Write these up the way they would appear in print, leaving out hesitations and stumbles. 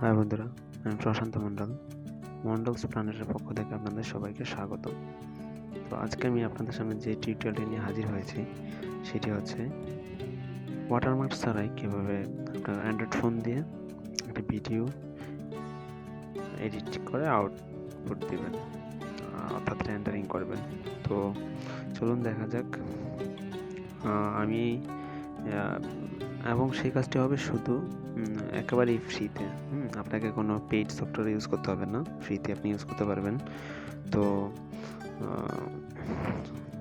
High বন্ধুরা, আমি প্রশান্ত মন্ডলস প্ল্যানেটের পক্ষ থেকে আপনাদের সবাইকে স্বাগত। তো আজকে আমি আপনাদের সামনে যে টিউটোরিয়ালটি নিয়ে হাজির হয়েছি সেটি হচ্ছে ওয়াটারমার্ক ছাড়াই কীভাবে আপনার অ্যান্ড্রয়েড ফোন দিয়ে একটা ভিডিও এডিট করে আউটপুট দেবেন, অর্থাৎ রেন্ডারিং করবেন। তো চলুন দেখা যাক। আমি এবং সেই কাজটি হবে শুধু একেবারেই ফ্রিতে। আপনাকে কোনো পেইড সফটওয়্যার ইউজ করতে হবে না, ফ্রিতে আপনি ইউজ করতে পারবেন। তো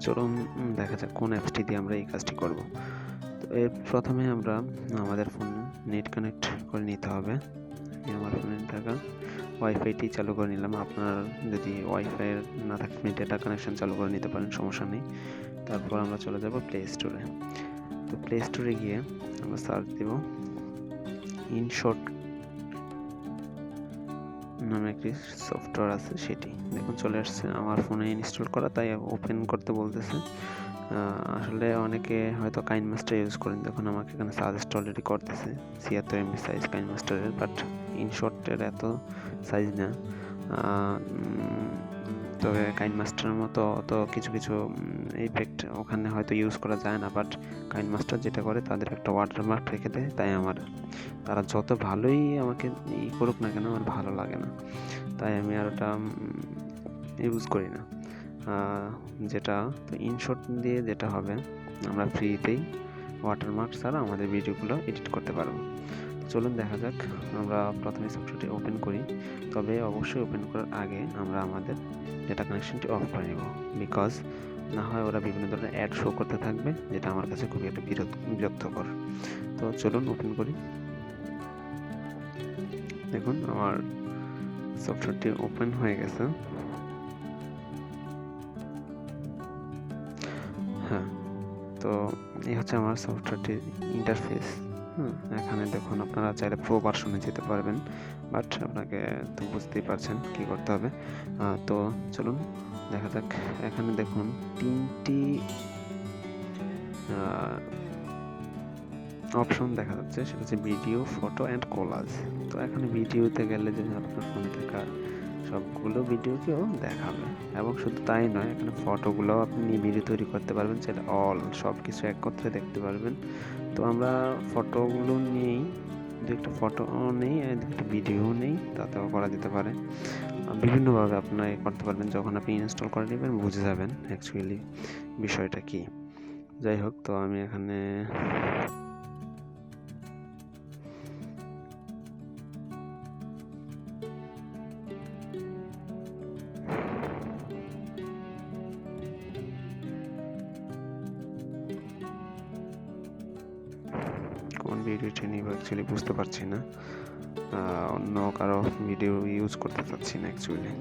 চলুন দেখা যাক কোন অ্যাপসটি দিয়ে আমরা এই কাজটি করব। তো এর প্রথমে আমরা আমাদের ফোন নেট কানেক্ট করে নিতে হবে। আমার ফোনে থাকা ওয়াইফাইটি চালু করে নিলাম। আপনার যদি ওয়াইফাই না থাকে আপনি ডেটা কানেকশন চালু করে নিতে পারেন, সমস্যা নেই। তারপর আমরা চলে যাব প্লে স্টোরে। তো প্লে স্টোরে গিয়ে আমরা সার্চ দেব ইনশট নামে একটি সফটওয়্যার আছে, সেটি দেখুন চলে আসছে আমার ফোনে ইনস্টল করা, তাই ওপেন করতে বলতেছে। আসলে অনেকে হয়তো কাইনমাস্টার ইউজ করেন, দেখুন আমাকে এখানে সাজেস্ট অলরেডি করতেছে 76 MB সাইজ কাইনমাস্টারের, বাট ইনশটের এত সাইজ না। তবে কাইনমাস্টারের মতো অত কিছু কিছু ইফেক্ট ওখানে হয়তো ইউজ করা যায় না, বাট কাইনমাস্টার যেটা করে তাদের একটা ওয়াটারমার্ক রেখে দেয়, তাই তারা যত ভালোই আমাকে করুক না কেন আমার ভালো লাগে না, তাই আমি আর ওটা ইউজ করি না। যেটা তো ইনশট দিয়ে যেটা হবে, আমরা ফ্রিতেই ওয়াটারমার্ক ছাড়া আমাদের ভিডিওগুলো এডিট করতে পারবো। চলুন দেখা যাক। আমরা প্রথমে সফটওয়্যারটি ওপেন করি, তবে অবশ্যই ওপেন করার আগে আমরা আমাদের ডেটা কানেকশনটি অফ করে নেব, বিকজ না হয় ওরা বিভিন্ন ধরনের অ্যাড শো করতে থাকবে, যেটা আমার কাছে খুবই একটা বিরক্তকর। তো চলুন ওপেন করি। দেখুন আমার সফটওয়্যারটি ওপেন হয়ে গেছে। হ্যাঁ, তো এই হচ্ছে আমার সফটওয়্যারটির ইন্টারফেস। এখানে দেখুন আপনারা চাইলে প্রো ভার্সনে যেতে পারবেন, বাট আপনাকে তো বুঝতেই পারছেন কি করতে হবে। তো চলুন দেখা যাক। এখানে দেখুন 3টি অপশন দেখা যাচ্ছে, সেটা হচ্ছে ভিডিও, ফটো অ্যান্ড কোলাজ। তো এখানে ভিডিওতে গেলে যে আপনার ফোনে থাকা সবগুলো ভিডিওকেও দেখাবে, এবং শুধু তাই নয়, এখানে ফটোগুলোও আপনি ভিডিও তৈরি করতে পারবেন, চাইলে সব কিছু একত্রে দেখতে পারবেন। তো আমরা ফটোগুলো নিয়েই দু একটা ফটো নেই, দু একটা ভিডিও নেই, তাতেও করা যেতে পারে। বিভিন্নভাবে আপনারা করতে পারবেন। যখন আপনি ইনস্টল করে নেবেন বুঝে যাবেন অ্যাকচুয়ালি বিষয়টা কি। যাই হোক, তো আমি এখানে কোন ভিডিওটি নিব অ্যাকচুয়ালি বুঝতে পারছি না, অন্য কারো ভিডিও ইউজ করতে চাচ্ছি না অ্যাকচুয়ালি।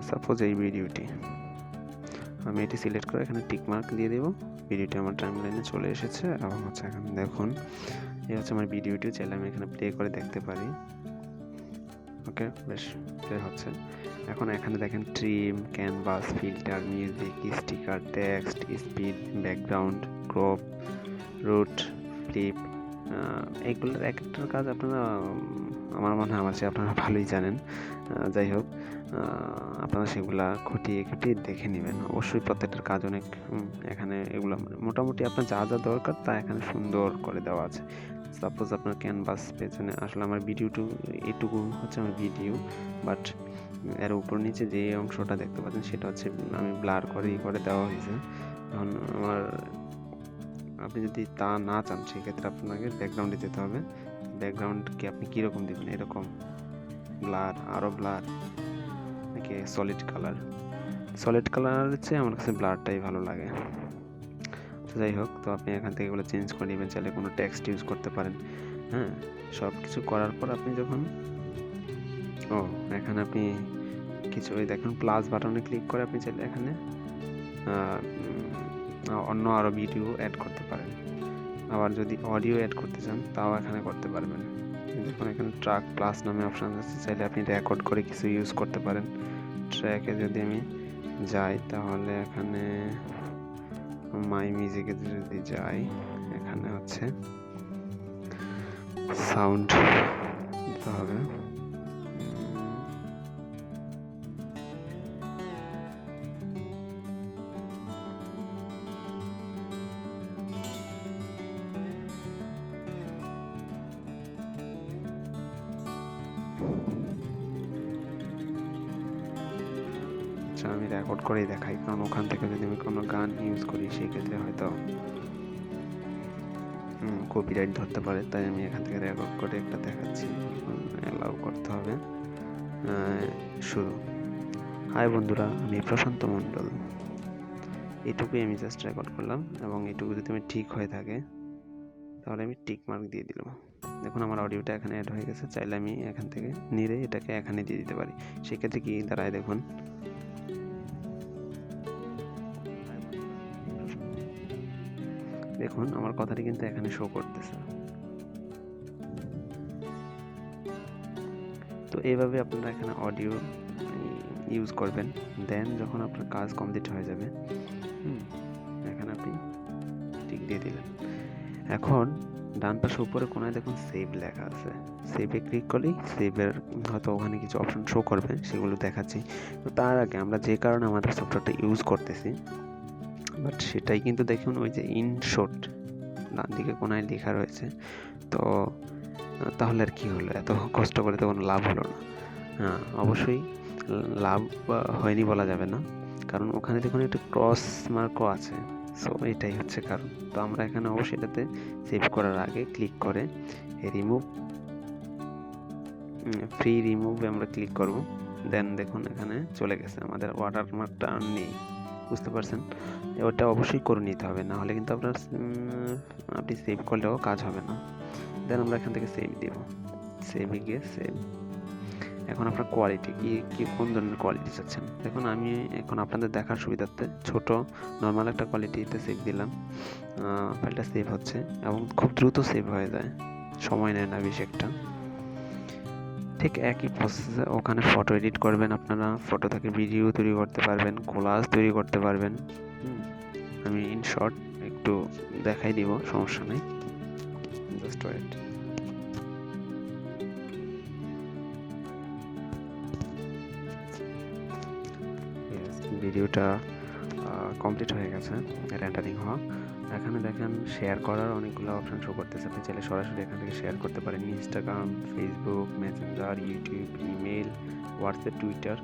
সাপোজ এই ভিডিওটি আমি এটি সিলেক্ট করে এখানে টিক মার্ক দিয়ে দেব। ভিডিওটি আমার টাইমলাইনে চলে এসেছে, এবং হচ্ছে এখানে দেখুন এই হচ্ছে আমার ভিডিওটি, চাইলে আমি এখানে প্লে করে দেখতে পারি। ওকে, বেশ প্লে হচ্ছে। এখন এখানে দেখেন trim, canvas, filter, music, sticker, text, speed, background, crop, রুট, ফ্লিপ, এইগুলোর এক একটার কাজ আপনারা আমার মনে হয় আপনারা ভালোই জানেন। যাই হোক, আপনারা সেগুলা খুঁটিয়ে দেখে নেবেন। অবশ্যই প্রত্যেকটার কাজ অনেক, এখানে এগুলো মোটামুটি আপনার যা যা দরকার তা এখানে সুন্দর করে দেওয়া আছে। সাপোজ আপনার ক্যানভাস পেছনে, আসলে আমার এটুকু হচ্ছে আমার ভিডিও, বাট এর উপর নিচে যে অংশটা দেখতে পাচ্ছেন সেটা হচ্ছে আমি ব্লার করে দেওয়া হয়েছে। এখন আপনি যদি তা না চান, সেক্ষেত্রে আপনাকে ব্যাকগ্রাউন্ডে যেতে হবে। ব্যাকগ্রাউন্ডকে আপনি কীরকম দেবেন, এরকম ব্লার, আরও ব্লার, নাকি সলিড কালারের চেয়ে আমার কাছে ব্লারটাই ভালো লাগে। তো যাই হোক, তো আপনি এখান থেকে এগুলো চেঞ্জ করে নেবেন, চাইলে কোনো টেক্সট ইউজ করতে পারেন। হ্যাঁ, সব কিছু করার পর আপনি যখন এখানে আপনি কিছু দেখুন প্লাস বাটনে ক্লিক করে আপনি চাইলে এখানে অন্য আরও ভিডিও অ্যাড করতে পারেন। আবার যদি অডিও অ্যাড করতে চান তাও এখানে করতে পারবেন। দেখুন এখানে ট্র্যাক প্লাস নামে অপশান আছে, চাইলে আপনি রেকর্ড করে কিছু ইউজ করতে পারেন। ট্র্যাকে যদি আমি যাই তাহলে এখানে মাই মিউজিকে যদি যাই, এখানে হচ্ছে সাউন্ড দিতে হবে। আমি রেকর্ড করেই দেখাই, কারণ ওখান থেকে যদি আমি কোনো গান ইউজ করি সেক্ষেত্রে হয়তো কপিরাইট ধরতে পারে, তাই আমি এখান থেকে রেকর্ড করে একটা দেখাচ্ছি। অ্যালাউ করতে হবে শুরু। হাই বন্ধুরা, আমি প্রশান্ত মণ্ডল। এটুকুই আমি জাস্ট রেকর্ড করলাম, এবং এটুকু যদি আমি ঠিক হয়ে থাকে তাহলে আমি টিক মার্ক দিয়ে দিলাম। দেখুন আমার অডিওটা এখানে অ্যাড হয়ে গেছে। চাইলে আমি এখান থেকে নিয়ে এটাকে এখানে দিয়ে দিতে পারি। সেক্ষেত্রে কি দাঁড়ায় দেখুন, দেখুন আমার কথাটি কিন্তু এখানে শো করতেছে। তো এইভাবে আপনারা এখানে অডিও ইউজ করবেন। দেন যখন আপনার কাজ কমপ্লিট হয়ে যাবে, এখানে আপনি টিক দিয়ে দিলেন। এখন ডান পাশে উপরে কোনায় দেখুন সেভ লেখা আছে। সেভে ক্লিক করলেই সেভের হয়তো ওখানে কিছু অপশন শো করবে, সেগুলো দেখাচ্ছি। তো তার আগে আমরা যে কারণে আমাদের সফটওয়্যারটা ইউজ করতেছি, বাট সেটাই কিন্তু দেখুন ওই যে ইনশট ডান দিকে কোনায় লেখা রয়েছে। তো তাহলে আর কি হলো, এত কষ্ট করে তো কোনো লাভ হলো না। হ্যাঁ, অবশ্যই লাভ হয়নি বলা যাবে না, কারণ ওখানে দেখুন একটা ক্রস মার্কও আছে। সো এটাই হচ্ছে কারণ। তো আমরা এখানে অবশ্যই এটাতে সেভ করার আগে ক্লিক করে রিমুভ, ফ্রি রিমুভে আমরা ক্লিক করব। দেন দেখুন এখানে চলে গেছে, আমাদের ওয়াটারমার্কটা আর নেই। বুঝতে পারছেন? ওটা অবশ্যই করে নিতে হবে, না হলে কিন্তু আপনার আপনি সেভ করলেও কাজ হবে না। দেন আমরা এখান থেকে সেভ দেব। সেভে গিয়ে সেভ। এখন আপনার কোয়ালিটি কি কোন ধরনের কোয়ালিটি চাচ্ছেন? দেখুন আমি এখন আপনাদের দেখার সুবিধার্থে ছোট নর্মাল একটা কোয়ালিটিতে সেভ দিলাম। ফাইলটা সেভ হচ্ছে এবং খুব দ্রুত সেভ হয়ে যায়, সময় নেয় না বেশি একটা। ঠিক একই প্রসেসে ওখানে ফটো এডিট করবেন আপনারা, ফটো থেকে ভিডিও তৈরি করতে পারবেন, কোলাজ তৈরি করতে পারবেন। আমি ইনশট একটু দেখাই দিব, সমস্যা নেই, জাস্ট ওয়েট। ভিডিওটা কমপ্লিট হয়ে গেছে রেন্ডারিং হওয়া। এখানে দেখেন শেয়ার করার অনেকগুলো অপশন শো করতেছে। আপনি চাইলে সরাসরি এখান থেকে শেয়ার করতে পারেন Instagram, Facebook, Messenger, YouTube, email, WhatsApp, Twitter.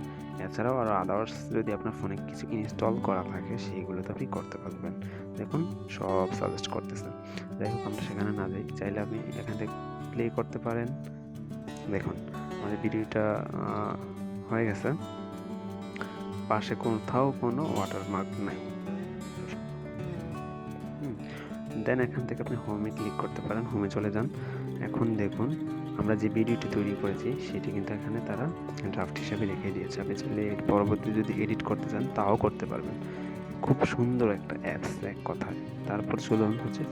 এছাড়াও আরও আদার্স যদি আপনার ফোনে কিছু ইনস্টল করা থাকে সেইগুলোতে আপনি করতে পারবেন। দেখুন সব সাজেস্ট করতেছে। যাই হোক আমরা সেখানে না যাই, চাইলে আপনি এখান থেকে প্লে করতে পারেন। দেখুন আমাদের ভিডিওটা হয়ে গেছে, পাশে কোথাও কোনো ওয়াটারমার্ক নাই। দেন এখান থেকে আপনি হোমে ক্লিক করতে পারেন, হোমে চলে যান। এখন দেখুন আমরা যে ভিডিওটি তৈরি করেছি সেটি কিন্তু এখানে তারা ড্রাফট হিসাবে রেখে দিয়েছে। আপনি চাইলে পরবর্তী যদি এডিট করতে চান তাও করতে পারবেন। খুব সুন্দর একটা অ্যাপস এক কথায়। তারপর চলুন হচ্ছে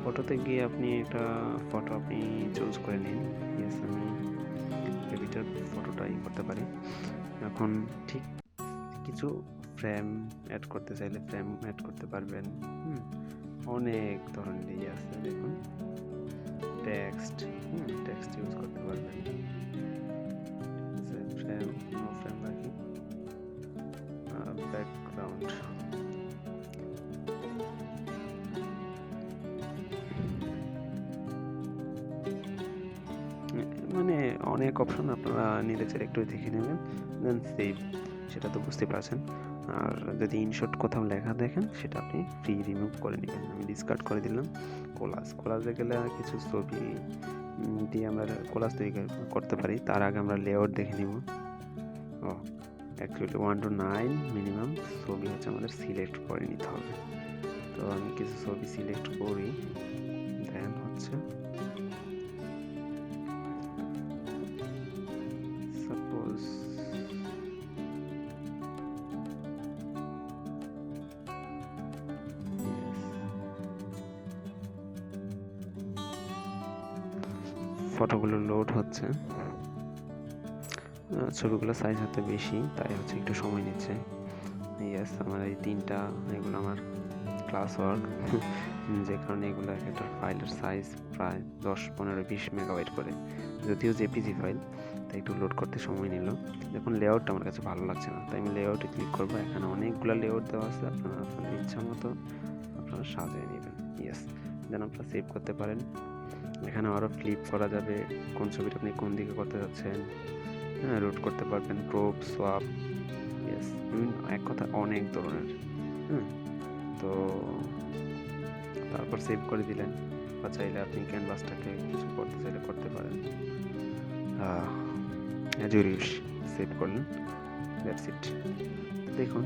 ফটোতে গিয়ে আপনি একটা ফটো আপনি চুজ করে নিন। ইয়েস, আমি বেবিটার ফটোটাই করতে পারি। এখন ঠিক কিছু ফ্রেম অ্যাড করতে চাইলে ফ্রেম অ্যাড করতে পারবেন। অনেক ধরনের আছে, দেখুন টেক্সট ইউজ করতে পারবেন। ফ্রেম রাখি, ব্যাকগ্রাউন্ড, মানে অনেক অপশন আপনারা নিজেদের একটু দেখে নেবেন। দেন সেভ, সেটা তো বুঝতে পারছেন। আর যদি ইনশট কোথাও লেখা দেখেন সেটা আপনি ফ্রি রিমুভ করে নেবেন। আমি ডিসকার্ড করে দিলাম। কোলাজে গেলে কিছু ছবি দিয়ে আমরা কোলাজ তৈরি করতে পারি। তার আগে আমরা লেআউট দেখে নিব। অ্যাকচুয়ালি 1 to 9 মিনিমাম ছবি হচ্ছে আমাদের সিলেক্ট করে নিতে হবে। তো আমি কিছু ছবি সিলেক্ট করি। দেন হচ্ছে সাপোজ ফটোগুলো লোড হচ্ছে। ছবিগুলো সাইজ হতে বেশি, তাই হচ্ছে একটু সময় নিচ্ছে। ইয়েস, আমার এই 3টা এগুলো আমার ক্লাস ওয়ার্ক, যে কারণে এগুলো একটা ফাইলের সাইজ প্রায় 10, 15, 20 মেগাবাইট করে, যদিও জেপিজি ফাইল, তাই একটু লোড করতে সময় নিল। দেখুন লেআউটটা আমার কাছে ভালো লাগছে না, তাই আমি লেআউটে ক্লিক করবো। এখানে অনেকগুলো লেআউট দেওয়া আছে, আপনারা আপনাদের ইচ্ছা মতো আপনারা সাজিয়ে নেবেন। ইয়েস, যেন আপনারা সেভ করতে পারেন। এখানে আরও ফ্লিপ করা যাবে, কোন ছবিটা আপনি কোন দিকে করতে যাচ্ছেন, হ্যাঁ, রুট করতে পারবেন, ক্রপ, সোয়াপ, ইয়েস, বিভিন্ন, এক কথা অনেক ধরনের। তো তারপর সেভ করে দিলেন, বা চাইলে আপনি ক্যানভাসটাকে কিছু করতে চাইলে করতে পারেন। অ্যাজ ইউ উইশ, সেভ করলেন, দ্যাটস ইট। দেখুন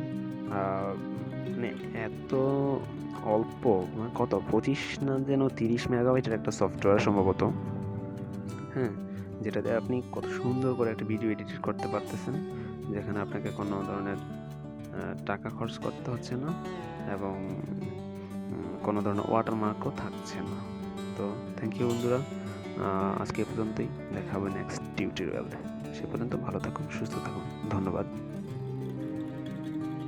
মানে এত অল্প, মানে কত 25 না যেন 30 মেগাবাইটের একটা সফটওয়্যার সম্ভবত, হ্যাঁ, যেটাতে আপনি কত সুন্দর করে একটা ভিডিও এডিট করতে পারতেছেন, যেখানে আপনাকে কোনো ধরনের টাকা খরচ করতে হচ্ছে না এবং কোনো ধরনের ওয়াটারমার্কও থাকছে না। তো থ্যাংক ইউ বন্ধুরা, আজকে এ পর্যন্তই, দেখা হবে নেক্সট টিউটোরিয়ালে। সে পর্যন্ত ভালো থাকুন, সুস্থ থাকুন, ধন্যবাদ।